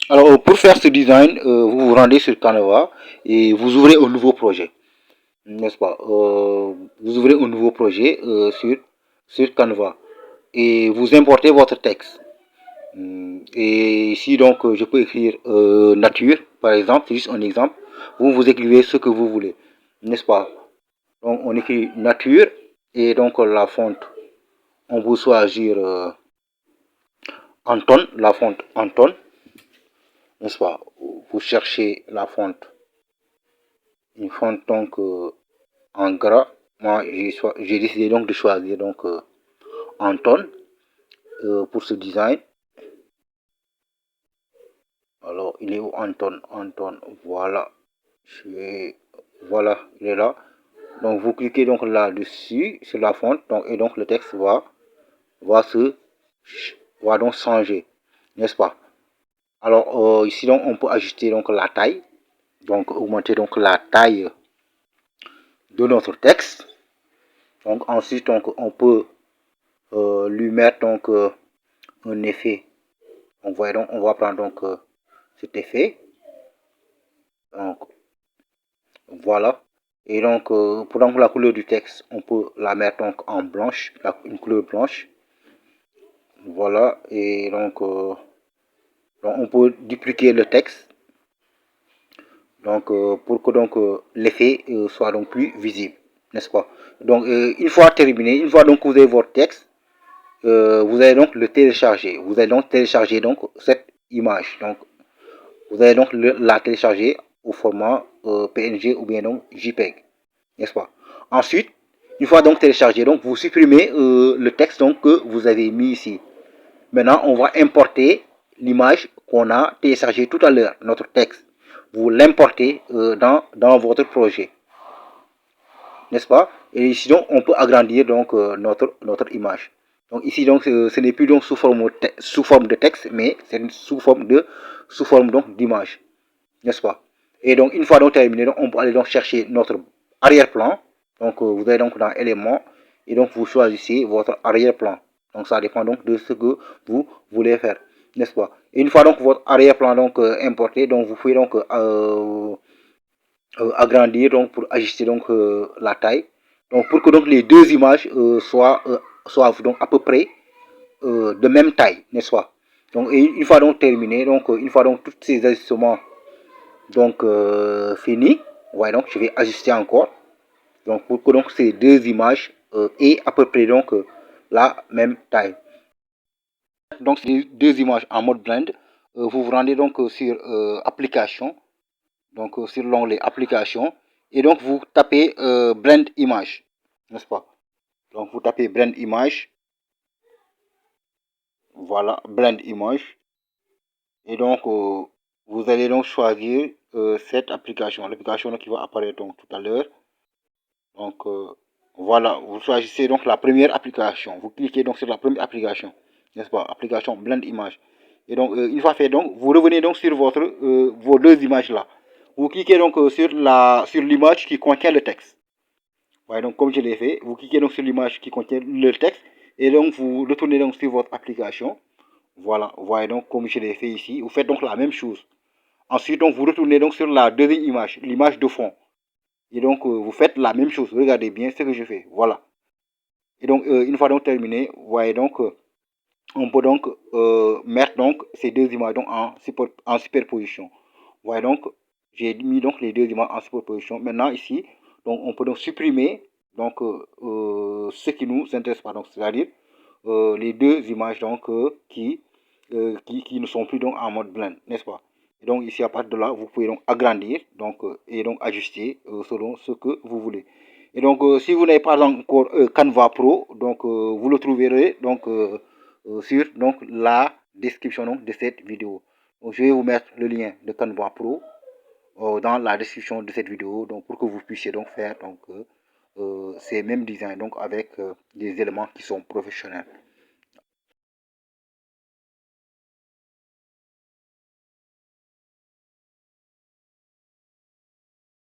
Alors, pour faire ce design, vous vous rendez sur Canva et vous ouvrez un nouveau projet, n'est-ce pas? Vous ouvrez un nouveau projet sur Canva et vous importez votre texte. Et ici, donc, je peux écrire nature, par exemple, c'est juste un exemple. Vous écrivez ce que vous voulez, n'est-ce pas? Donc, on écrit nature et donc la fonte, on peut choisir Anton, la fonte Anton, n'est-ce pas? Vous cherchez la fonte, une fonte donc en gras. Moi, j'ai décidé donc de choisir donc Anton pour ce design. Alors, il est où Anton? Anton, voilà. Voilà, il est là. Donc, vous cliquez donc là-dessus, sur la fonte, donc, et donc le texte va se, va donc changer, n'est-ce pas? Alors, ici, donc, on peut ajuster donc la taille, donc augmenter donc la taille de notre texte. Donc, ensuite, donc, on peut lui mettre donc un effet. Donc, on va prendre donc cet effet. Donc, voilà. Et donc, pour donc, la couleur du texte, on peut la mettre donc en blanche, une couleur blanche. Voilà. Et donc, on peut dupliquer le texte. Donc, pour que donc l'effet soit donc plus visible, n'est-ce pas? Donc, une fois terminé, une fois donc que vous avez votre texte, vous allez donc le télécharger. Vous allez donc télécharger donc cette image. Donc, vous allez donc la télécharger au format PNG ou bien donc JPEG, n'est-ce pas? Ensuite, une fois donc téléchargé, donc vous supprimez le texte donc que vous avez mis ici. Maintenant, on va importer l'image qu'on a téléchargée tout à l'heure, notre texte. Vous l'importez dans votre projet, n'est-ce pas? Et ici donc, on peut agrandir donc notre image. Donc ici donc, ce n'est plus donc sous forme de texte, mais c'est sous forme donc d'image, n'est-ce pas? Et donc, une fois donc terminé, donc, on peut aller donc chercher notre arrière-plan. Donc, vous allez donc dans éléments et donc vous choisissez votre arrière-plan. Donc, ça dépend donc de ce que vous voulez faire, n'est-ce pas? Et une fois donc votre arrière-plan donc importé, donc vous pouvez donc agrandir donc pour ajuster donc la taille. Donc, pour que donc les deux images soient donc à peu près de même taille, n'est-ce pas? Donc, et une fois donc terminé, donc une fois donc tous ces ajustements donc fini, ouais, donc je vais ajuster encore donc pour que donc ces deux images aient à peu près donc la même taille. Donc ces deux images en mode blend, vous vous rendez donc sur application, donc sur l'onglet application et donc vous tapez blend image, n'est-ce pas? Donc vous tapez blend image, voilà, blend image et donc vous allez donc choisir cette application, l'application qui va apparaître donc tout à l'heure. Donc voilà, vous choisissez donc la première application. Vous cliquez donc sur la première application, n'est-ce pas? Application Blend Image. Et donc une fois fait donc, vous revenez donc sur vos deux images là. Vous cliquez donc sur l'image qui contient le texte. Voilà, donc comme je l'ai fait, vous cliquez donc sur l'image qui contient le texte et donc vous retournez donc sur votre application. Voilà, voyez donc comme je l'ai fait ici. Vous faites donc la même chose. Ensuite donc vous retournez donc sur la deuxième image, l'image de fond. Et donc, vous faites la même chose. Regardez bien ce que je fais. Voilà. Et donc, une fois donc terminé, vous voyez donc, on peut donc mettre donc ces deux images donc en superposition. Vous voyez donc, j'ai mis donc les deux images en superposition. Maintenant, ici, donc, on peut donc supprimer donc ce qui nous intéresse pas. Donc, c'est-à-dire les deux images donc qui ne sont plus donc en mode blend, n'est-ce pas? Et donc ici à partir de là, vous pouvez donc agrandir donc et donc ajuster selon ce que vous voulez. Et donc si vous n'avez pas encore Canva Pro, donc vous le trouverez donc sur donc la description donc, de cette vidéo. Donc, je vais vous mettre le lien de Canva Pro dans la description de cette vidéo donc pour que vous puissiez donc faire donc ces mêmes designs donc avec des éléments qui sont professionnels.